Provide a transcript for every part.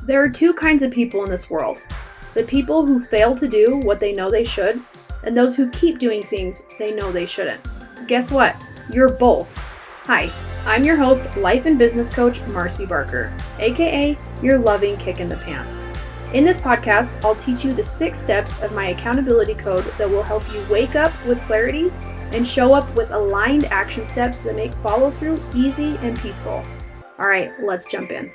There are two kinds of people in this world. The people who fail to do what they know they should, and those who keep doing things they know they shouldn't. Guess what? You're both. Hi, I'm your host, life and business coach, Marcy Barker, aka your loving kick in the pants. In this podcast, I'll teach you the 6 steps of my accountability code that will help you wake up with clarity and show up with aligned action steps that make follow through easy and peaceful. All right, let's jump in.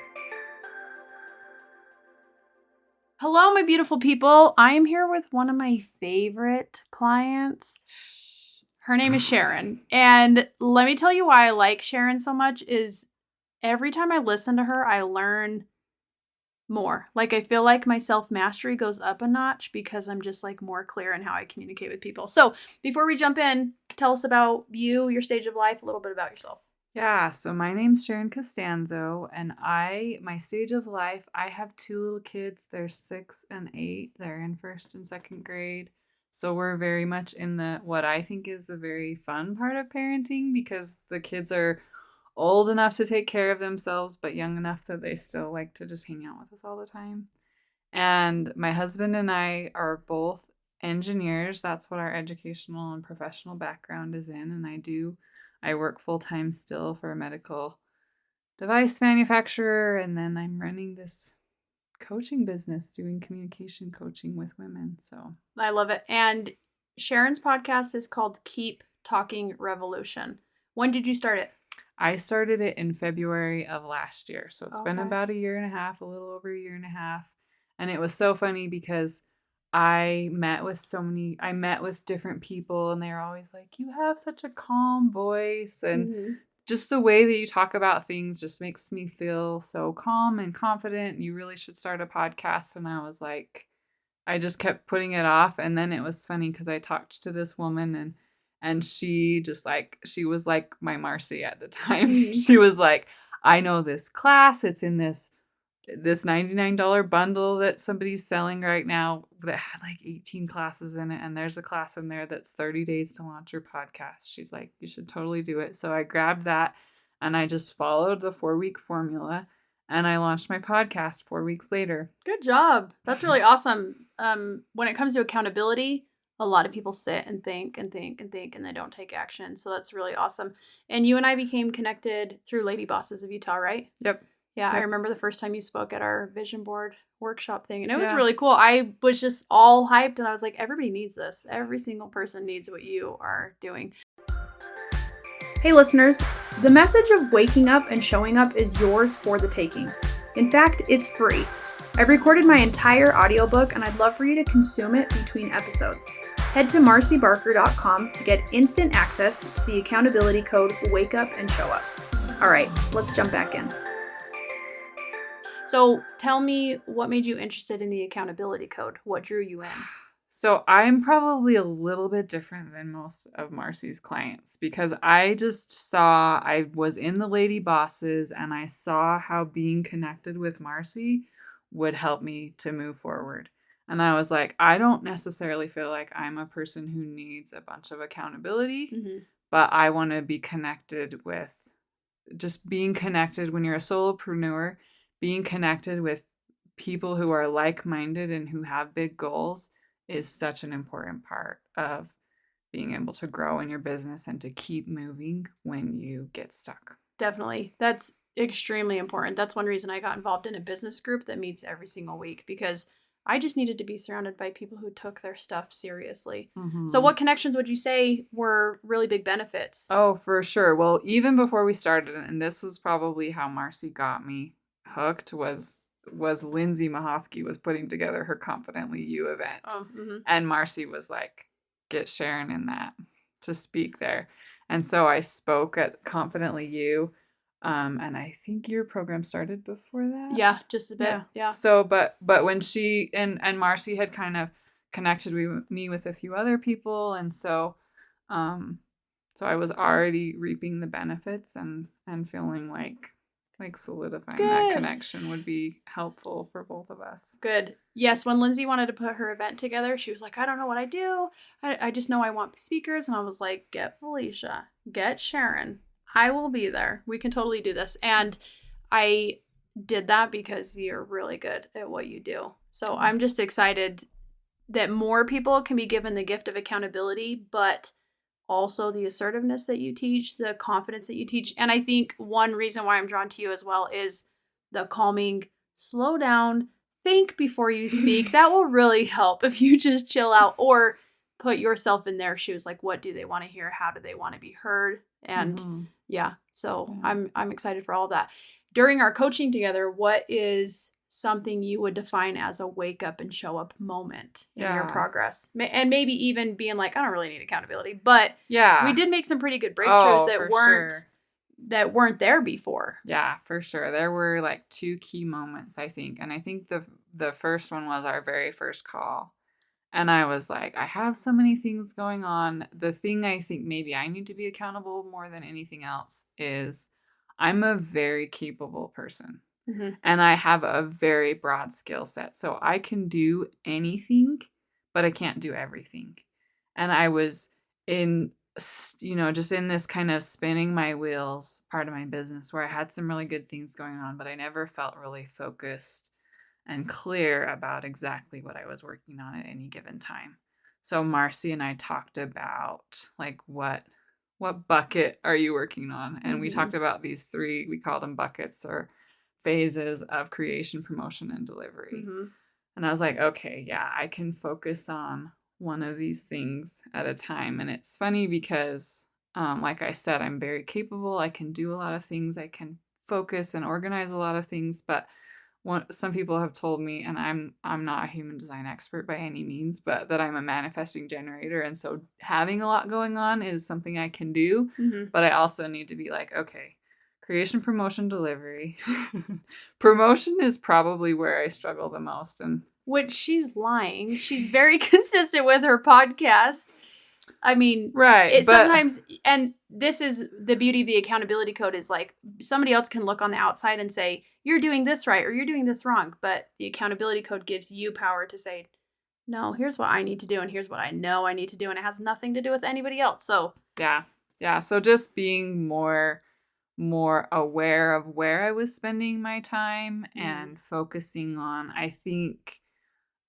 Hello, my beautiful people. I am here with one of my favorite clients. Her name is Sharon. And let me tell you why I like Sharon so much is every time I listen to her, I learn more. Like I feel like my self-mastery goes up a notch because I'm just like more clear in how I communicate with people. So before we jump in, tell us about you, your stage of life, a little bit about yourself. Yeah, so my name's Sharon Costanzo, and my stage of life, I have 2 little kids. They're 6 and 8. They're in 1st and 2nd grade. So we're very much in what I think is a very fun part of parenting because the kids are old enough to take care of themselves, but young enough that they still like to just hang out with us all the time. And my husband and I are both engineers. That's what our educational and professional background is in, and I work full-time still for a medical device manufacturer, and then I'm running this coaching business doing communication coaching with women. So I love it. And Sharon's podcast is called Keep Talking Revolution. When did you start it? I started it in February of last year. So it's been about a year and a half, a little over a year and a half. And it was so funny because I met with different people, and they're always like, you have such a calm voice, and just the way that you talk about things just makes me feel so calm and confident. You really should start a podcast. And I was like, I just kept putting it off. And then it was funny because I talked to this woman, and she was like my Marcy at the time. She was like, I know this class. It's in this $99 bundle that somebody's selling right now that had like 18 classes in it. And there's a class in there that's 30 days to launch your podcast. She's like, you should totally do it. So I grabbed that and I just followed the 4-week formula and I launched my podcast 4 weeks later. Good job. That's really awesome. When it comes to accountability, a lot of people sit and think and think and think and they don't take action. So that's really awesome. And you and I became connected through Lady Bosses of Utah, right? Yep. Yeah, I remember the first time you spoke at our vision board workshop thing, and it was really cool. I was just all hyped, and I was like, everybody needs this. Every single person needs what you are doing. Hey, listeners, the message of waking up and showing up is yours for the taking. In fact, it's free. I've recorded my entire audiobook, and I'd love for you to consume it between episodes. Head to marcybarker.com to get instant access to the accountability code Wake Up and Show Up. All right, let's jump back in. So tell me what made you interested in the accountability code? What drew you in? So I'm probably a little bit different than most of Marcy's clients because I was in the Lady Bosses and I saw how being connected with Marcy would help me to move forward. And I was like, I don't necessarily feel like I'm a person who needs a bunch of accountability, but I want to be connected with just being connected when you're a solopreneur. Being connected with people who are like-minded and who have big goals is such an important part of being able to grow in your business and to keep moving when you get stuck. Definitely. That's extremely important. That's one reason I got involved in a business group that meets every single week because I just needed to be surrounded by people who took their stuff seriously. So what connections would you say were really big benefits? Oh, for sure. Well, even before we started, and this was probably how Marcy got me hooked, was Lindsay Mahosky was putting together her Confidently You event. And Marcy was like, get Sharon in that to speak there. And so I spoke at Confidently You. And I think your program started before that. Yeah, just a bit. Yeah. So, but when she and Marcy had kind of connected me with a few other people. And so I was already reaping the benefits and feeling like solidifying that connection would be helpful for both of us. Good. Yes, when Lindsay wanted to put her event together, she was like, I don't know what I do. I just know I want speakers. And I was like, get Felicia, get Sharon. I will be there. We can totally do this. And I did that because you're really good at what you do. So I'm just excited that more people can be given the gift of accountability, but also the assertiveness that you teach, the confidence that you teach. And I think one reason why I'm drawn to you as well is the calming, slow down, think before you speak. That will really help if you just chill out or put yourself in their shoes. Like, what do they want to hear? How do they want to be heard? And so I'm excited for all of that. During our coaching together, what is something you would define as a wake up and show up moment in your progress? And maybe even being like, I don't really need accountability, but we did make some pretty good breakthroughs that weren't there before. Yeah, for sure. There were like 2 key moments, I think. And I think the first one was our very first call. And I was like, I have so many things going on. The thing I think maybe I need to be accountable more than anything else is I'm a very capable person. Mm-hmm. And I have a very broad skill set. So I can do anything, but I can't do everything. And I was in, just in this kind of spinning my wheels part of my business where I had some really good things going on, but I never felt really focused and clear about exactly what I was working on at any given time. So Marcy and I talked about like what bucket are you working on? And we talked about these 3, we call them buckets or phases of creation, promotion, and delivery. Mm-hmm. And I was like, okay, yeah, I can focus on one of these things at a time. And it's funny because, like I said, I'm very capable. I can do a lot of things. I can focus and organize a lot of things. But some people have told me, and I'm not a human design expert by any means, but that I'm a manifesting generator. And so having a lot going on is something I can do. Mm-hmm. But I also need to be like, okay, creation, promotion, delivery. Promotion is probably where I struggle the most. And which she's lying. She's very consistent with her podcast. I mean, right. Sometimes, and this is the beauty of the accountability code is like somebody else can look on the outside and say, you're doing this right or you're doing this wrong. But the accountability code gives you power to say, no, here's what I need to do. And here's what I know I need to do. And it has nothing to do with anybody else. So yeah. So just being more aware of where I was spending my time and focusing on, I think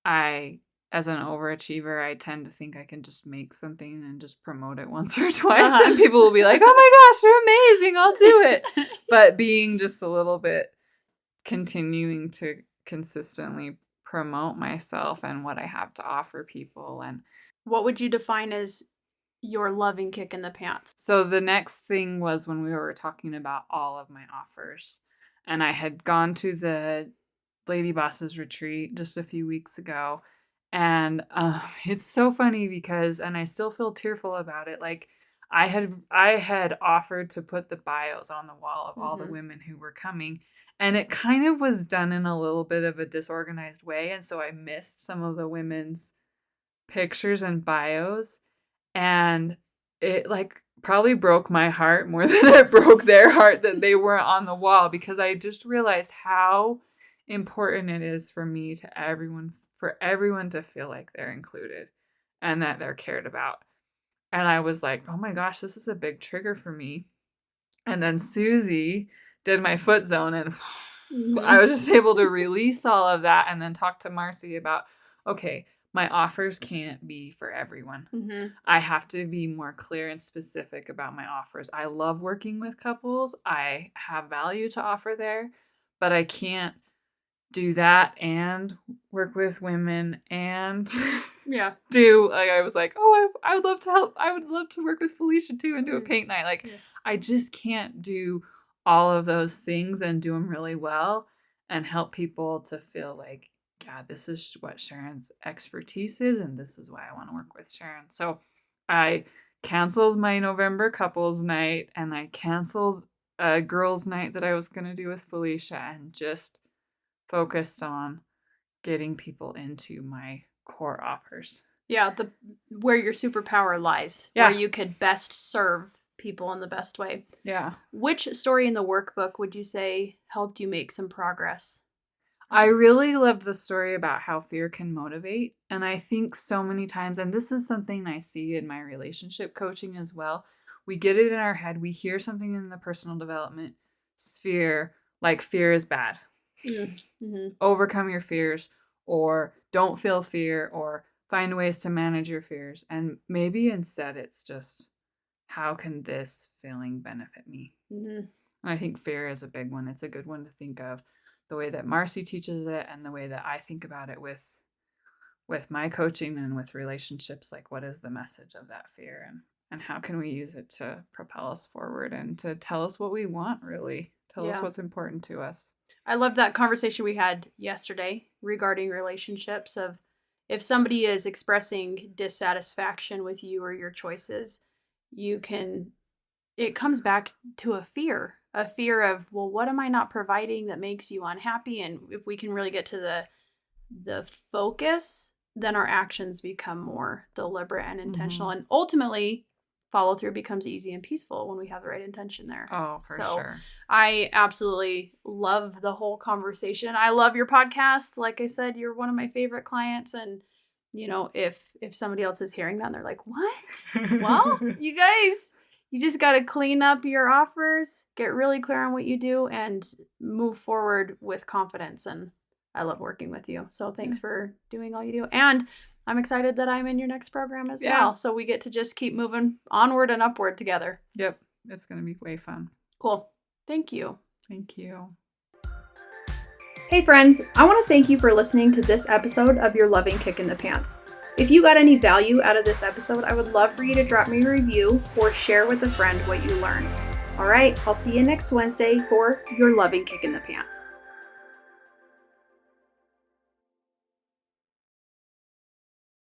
as an overachiever, I tend to think I can just make something and just promote it once or twice and people will be like, oh my gosh, you're amazing, I'll do it. But being just a little bit continuing to consistently promote myself and what I have to offer people. And what would you define as your loving kick in the pants? So the next thing was when we were talking about all of my offers. And I had gone to the Lady Bosses retreat just a few weeks ago. And it's so funny because, and I still feel tearful about it, like I had offered to put the bios on the wall of all the women who were coming. And it kind of was done in a little bit of a disorganized way. And so I missed some of the women's pictures and bios. And it like probably broke my heart more than it broke their heart that they weren't on the wall, because I just realized how important it is for me for everyone to feel like they're included and that they're cared about. And I was like, oh my gosh, this is a big trigger for me. And then Susie did my foot zone and I was just able to release all of that and then talk to Marcy about, okay, my offers can't be for everyone. Mm-hmm. I have to be more clear and specific about my offers. I love working with couples. I have value to offer there, but I can't do that and work with women and do, like, I was like, oh, I would love to help. I would love to work with Felicia too and do a paint night. Like, I just can't do all of those things and do them really well and help people to feel like, yeah, this is what Sharon's expertise is, and this is why I want to work with Sharon. So I canceled my November couples night, and I canceled a girls' night that I was going to do with Felicia, and just focused on getting people into my core offers. Yeah, where your superpower lies, where you could best serve people in the best way. Yeah. Which story in the workbook would you say helped you make some progress? I really loved the story about how fear can motivate. And I think so many times, and this is something I see in my relationship coaching as well, we get it in our head. We hear something in the personal development sphere, like fear is bad. Mm-hmm. Overcome your fears, or don't feel fear, or find ways to manage your fears. And maybe instead it's just, how can this feeling benefit me? Mm-hmm. I think fear is a big one. It's a good one to think of, the way that Marcy teaches it and the way that I think about it with my coaching and with relationships. Like, what is the message of that fear, and how can we use it to propel us forward and to tell us what we want, really tell us what's important to us. I love that conversation we had yesterday regarding relationships, of if somebody is expressing dissatisfaction with you or your choices, it comes back to a fear of, well, what am I not providing that makes you unhappy? And if we can really get to the focus, then our actions become more deliberate and intentional. And ultimately, follow through becomes easy and peaceful when we have the right intention there. Oh, for sure. I absolutely love the whole conversation. I love your podcast. Like I said, you're one of my favorite clients. And, if somebody else is hearing that and they're like, what? Well, you guys, you just got to clean up your offers, get really clear on what you do, and move forward with confidence. And I love working with you. So thanks for doing all you do. And I'm excited that I'm in your next program as well. So we get to just keep moving onward and upward together. Yep. It's going to be way fun. Cool. Thank you. Thank you. Hey friends, I want to thank you for listening to this episode of Your Loving Kick in the Pants. If you got any value out of this episode, I would love for you to drop me a review or share with a friend what you learned. All right, I'll see you next Wednesday for Your Loving Kick in the Pants.